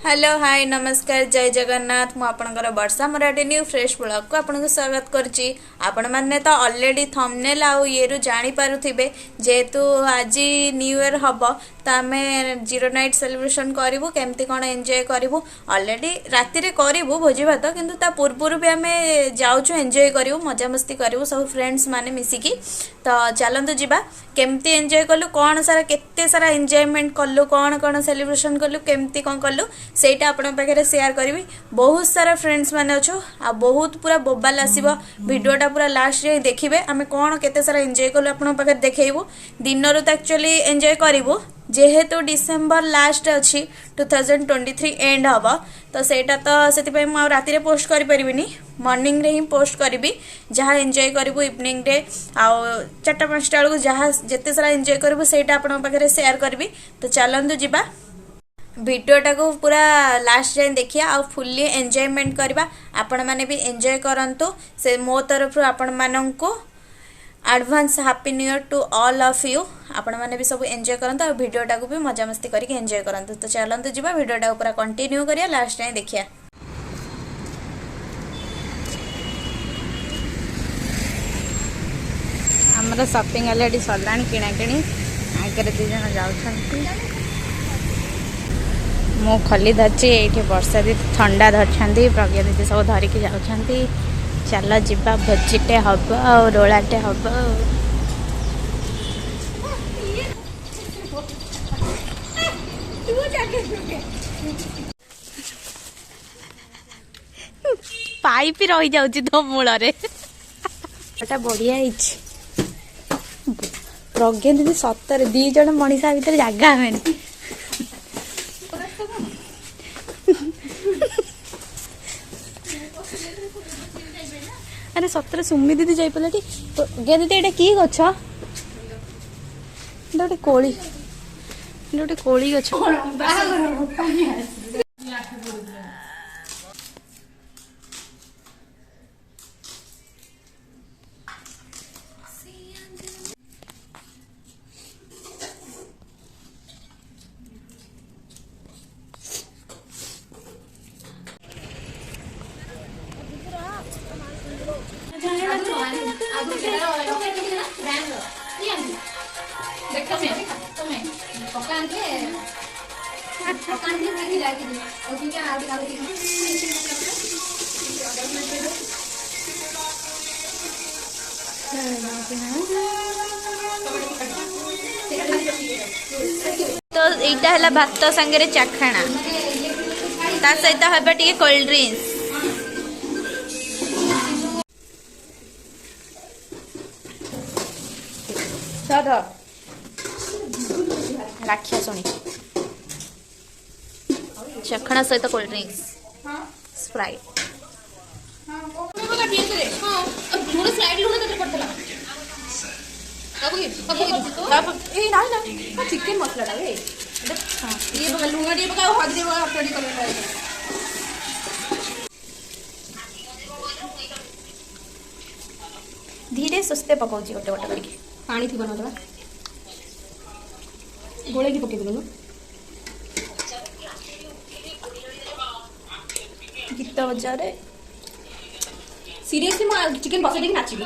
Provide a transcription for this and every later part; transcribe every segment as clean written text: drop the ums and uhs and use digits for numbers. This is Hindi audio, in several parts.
हेलो हाय नमस्कार जय जगन्नाथ मु आपणकर वर्षा मराठी न्यू फ्रेश ब्लॉग को आपनको स्वागत करची। आपण माने तो ऑलरेडी थंबनेल आउ ये रु जानी पारुथिबे जेतु आज न्यू ईयर हबो तो आमे जीरो नाइट सेलिब्रेशन करिवु केमती कोन एन्जॉय करिवु ऑलरेडी राति रे करिवु भोजी भात किंतु ता पूर्व भी आमे जाउछु एन्जॉय करिवु मजा मस्ती करिवु सब फ्रेंड्स माने मिसिकी। तो चलंतु जिबा केमती एन्जॉय कलु कोन सारा केते सारा एन्जॉयमेंट कलु कोन कोन सेलिब्रेशन कलु केमती कोन कलु सेटा आपण पाखे शेयर करी। बहुत सारा फ्रेंड्स माने अच्छो आ बहुत पूरा बोबाल आसीबो वीडियोटा पूरा लास्ट रे देखिबे आमे कोन केते सारा एन्जॉय कलु आपण पाखे देखैबो दिन रो तो एक्चुअली एन्जॉय करिवो जेहेतु डिसेंबर लास्ट अच्छी 2023 एंड हबो तो सेटा तो सेति पय म राति रे पोस्ट करि परिबिनी मॉर्निंग रे ही पोस्ट करिवि जहाँ एन्जॉय करिवो इवनिंग रे आ 4-5 टा को जहाँ जेते सारा एन्जॉय करिवो सेटा आपण पाखे शेयर करबी। तो चलंतु जिबा वीडियोटा को पूरा लास्ट जाए देखिया आ फुल्ली एंजॉयमेंट करबा आपण माने भी एंजॉय करंतु से मो तरफ आपण मानन को advance happy new year to all of you आपण माने भी सब एंजॉय करंतु आ वीडियोटा को भी मजा मस्ती करके एंजॉय करंतु। तो चलंतु जिबा वीडियोटा पूरा कंटिन्यू करिया लास्ट जाए देखिया। हमर शॉपिंग ऑलरेडी सरलानी किना किनी आगे दी जन जाउछंती मो खली धरची ये वर्षा दी ठंडा धरछंती प्रज्ञा दीदी सब धरिकी जाउछंती। चल जिबा भोजिटे हब और रोलाटे हब पाइप रही जाउची तो मूल रे बढ़िया प्रज्ञा दीदी सतर दी जन मनीषा भीतर जगह हमें अरे सतर सुमी दीदी जाई पलाटी गे दीदी एटा की गछ गोटे कोली गोटे कोली गछ तो एटा हला भात संगे चाखणा ता सहित हबा टिके कोल्ड ड्रिंक्स राखिया सुनी चखणा सहित कोल्ड ड्रिंक्स स्प्राइट चिकेन मसला धीरे सुस्ते पकाउची गोटे गोटे करके पानी थी बनवा गोले की पके देबो गीत बजा रे सीरियसली मैं चिकन बसे देख नाची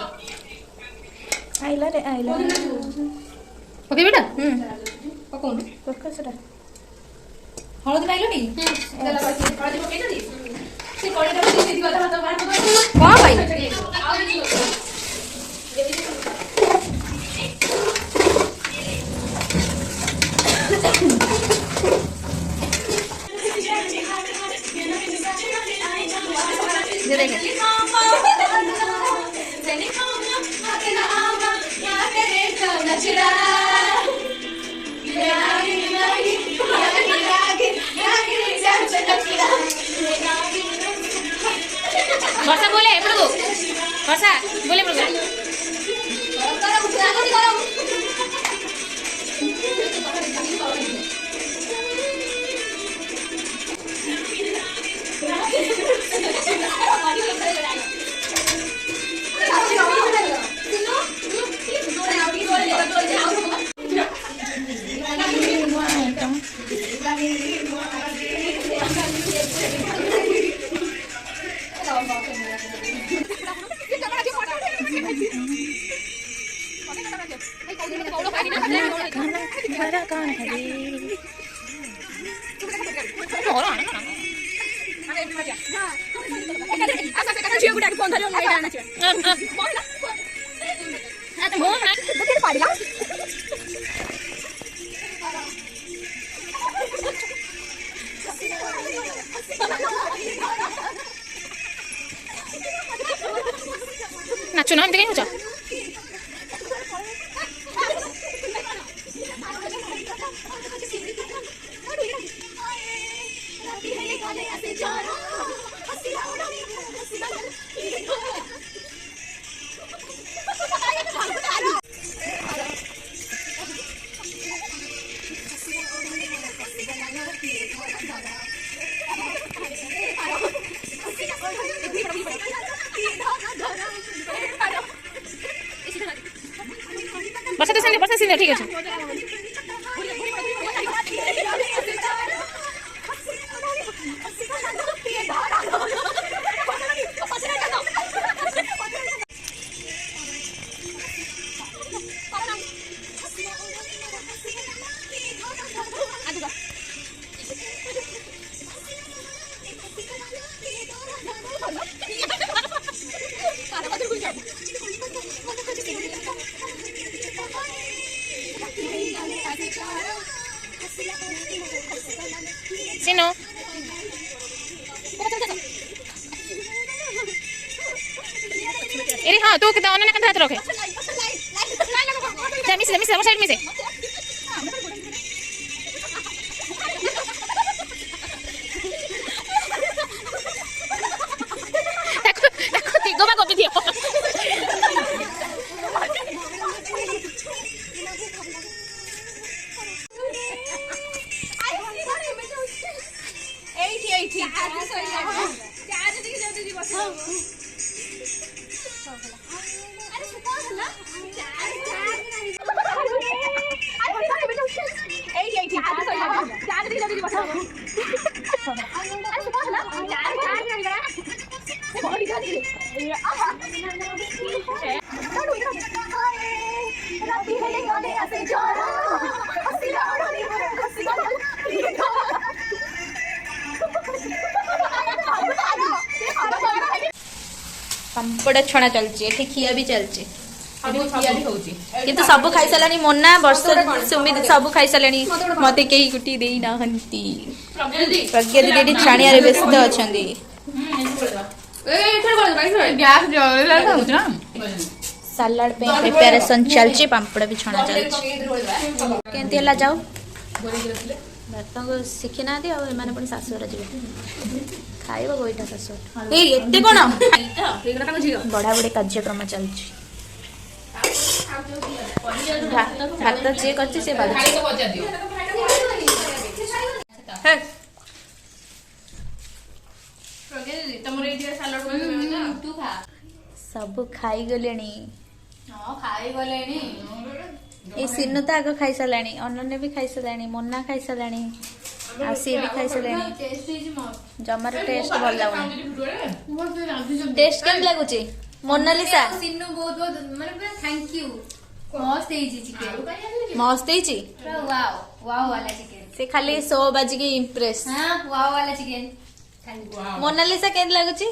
आइला रे आइला ओके बेटा पकोन पक्का सरा हळदी लाइलो नी चला बाकी हळदी पके दी से कोड़ी दे दीदी वाला तो बाहर को भाई वर्षा बोले प्रभु वर्षा बोले प्रभु नाचु ना कहीं हो बस से ठीक है। सिनो अरे हाँ तू कितना ऑनलाइन कंधा हाथ रखे जा मिसे वो साइड मिसे देखो देखो तिगो बा गोबी दियो पापड़ छणा चलची एठी खिया भी चलची किंतु सब खाई सालानी मोना वर्ष सुमित सब खाई सालानी मते केही गुटी देई नाहंती प्रज्ञा दीदी छाणिया रे व्यस्त अछंदी सलाड पे प्रिपरेशन चलची पापड़ भी छणा चलची केंती हला जाओ भात को शिखी ना दियो ए माने पण सासुरा जीवे खाइबा गोइटा सासुर ए एते कोन बड़ा बड़े कार्यक्रम चलची भात जे करछि से सब खाई गलेनी ए सिन्नु तो आग खाई साराणी अनन्या भी खाई साराणी मोना खाई साराणी आ सी भी खाई साराणी जमार टेस्ट भल लागुनी टेस्ट केम लागुची मोनालिसा सिन्नु बहुत बहुत माने पूरा थैंक यू मस्त हेजी चिकन मस्त हेजी वाओ वाओ वाला चिकन से खाली 100 बाजी के इंप्रेस हां वाओ वाला चिकन थैंक यू मोनालिसा केम लागुची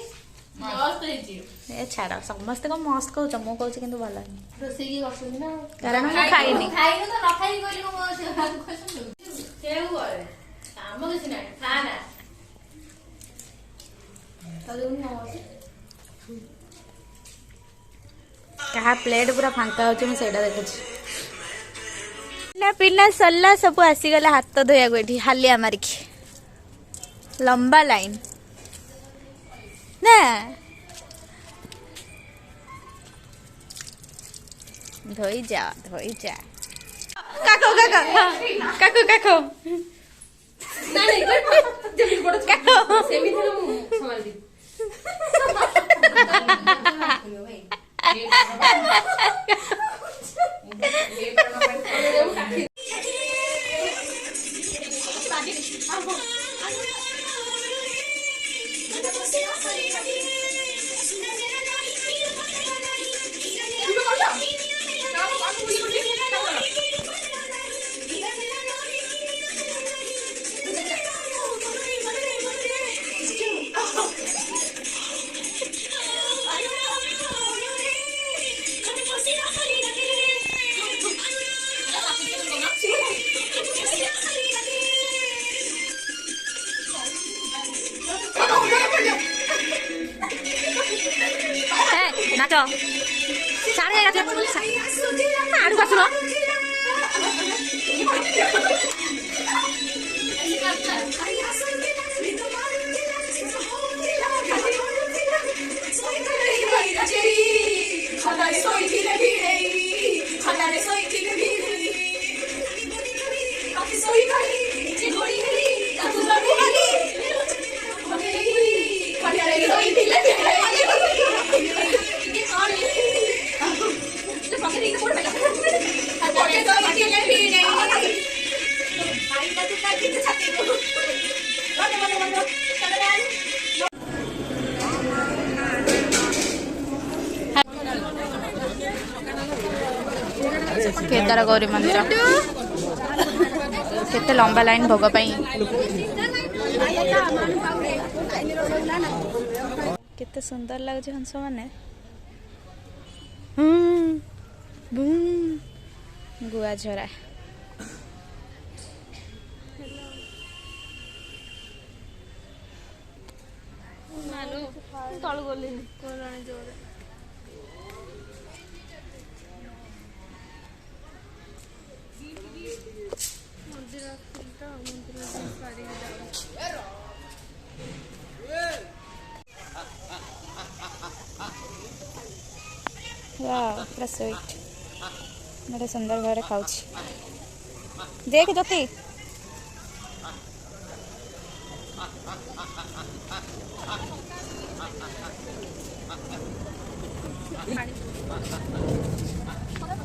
मस्त हेजी ए छाड़ा समस्त को मस्त कहू मु कहू किंतु भल रोसे की करछन ना कारण मु खाइनी खाइनो तो न खाइ गली को क्वेश्चन केउ गरे काम किछ नै खाना तदुन न कहा प्लेट पूरा फांका हो सेटा देखु ना पिला सरला सब आसीगला हाथ धोया गोठी हालिया मारिकी लंबा लाइन ना धोई जा काको काको काको काको ना नहीं जल्दी बड़ काको सेमी थलो मु संभाल दी सारे जाएगा आड़ू आसुन केदार गौरी मंदिर केते लंबा लाइन भोग पाई केते सुंदर लगे हंस माने गुआ झरा पूरा स्वीट बड़े सुंदर भाव खाऊ देख ज्योति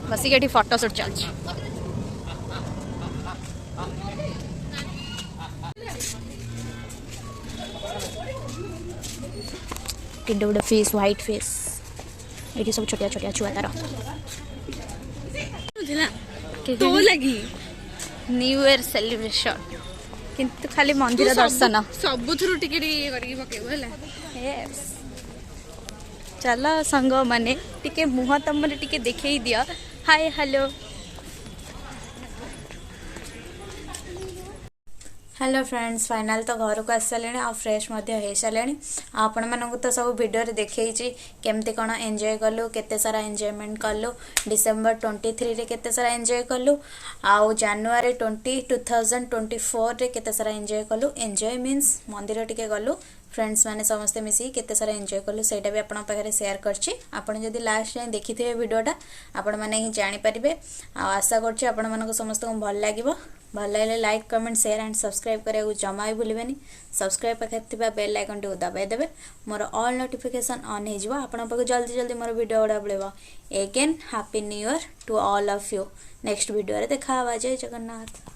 बसिक फोटो शूट चलती किड्डे गुडे फेस व्हाइट फेस ये सब छोटिया छोटिया छुआ तार तो लगी न्यू ईयर सेलिब्रेशन किंतु खाली मंदिर दर्शन सबुथुरु टिके टिके करके पकेबो हला यस चलो संग माने टिके मुह तुम टिके देखई दियो hi hello hello friends final तो घर को आस सारे आ फ्रेश हो सारे आपण मानक तो सब वीडियो देखी केमती कौन एंजॉय कलु केते सारा एंजॉयमेंट कलु डिसेंबर 23 रे केते सारा एंजॉय कलु आउ जनवरी 2024 रे केते सारा एंजॉय कलु एंजॉय मीन्स मंदिर टिके गलु फ्रेंड्स माने समस्ते मिसी केते सारा एंजॉय कलु सेटा भी आपण पाखरे शेयर करछि आपण जदी लास्ट टाइम देखिथिबे वीडियोटा आपण माने ही जानि परिबे आ आशा करछि आपण मानको समस्त को भल लागिवो भल लगे like comment share and subscribe करिया जमा भी भूलिबेनी सब्सक्राइब पाखे थिबा बेल आइकन टी दबाई देबे मोर ऑल नोटिफिकेशन ऑन हो जिवो आपण पाखे जल्दी जल्दी मोर वीडियो गुडा पळेबो again happy new year to all of you next video रे देखा जय जगन्नाथ।